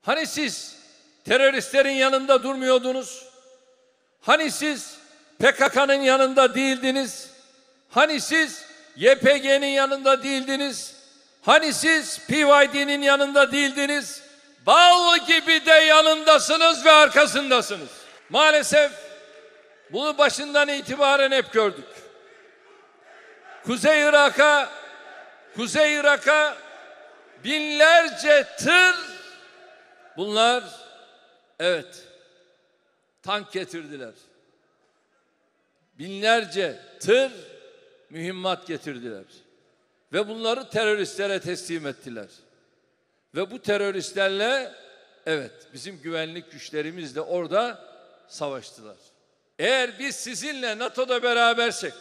Hani siz teröristlerin yanında durmuyordunuz? Hani siz PKK'nın yanında değildiniz? Hani siz YPG'nin yanında değildiniz? Hani siz PYD'nin yanında değildiniz? Bal gibi de yanındasınız ve arkasındasınız. Maalesef bunu başından itibaren hep gördük. Kuzey Irak'a binlerce tır, bunlar evet tank getirdiler. Binlerce tır mühimmat getirdiler. Ve bunları teröristlere teslim ettiler. Ve bu teröristlerle evet bizim güvenlik güçlerimiz de orada savaştılar. Eğer biz sizinle NATO'da berabersek,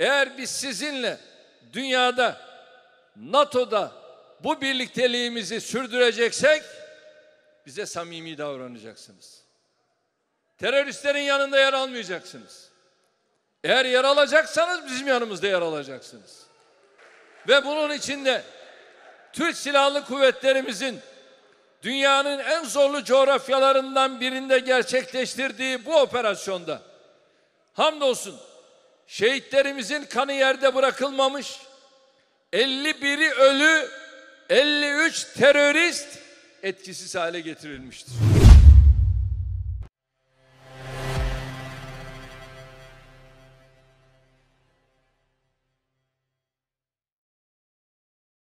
eğer biz sizinle dünyada, NATO'da bu birlikteliğimizi sürdüreceksek bize samimi davranacaksınız. Teröristlerin yanında yer almayacaksınız. Eğer yer alacaksanız bizim yanımızda yer alacaksınız. Ve bunun içinde Türk Silahlı Kuvvetlerimizin dünyanın en zorlu coğrafyalarından birinde gerçekleştirdiği bu operasyonda hamdolsun şehitlerimizin kanı yerde bırakılmamış, 51'i ölü, 53 terörist etkisiz hale getirilmiştir.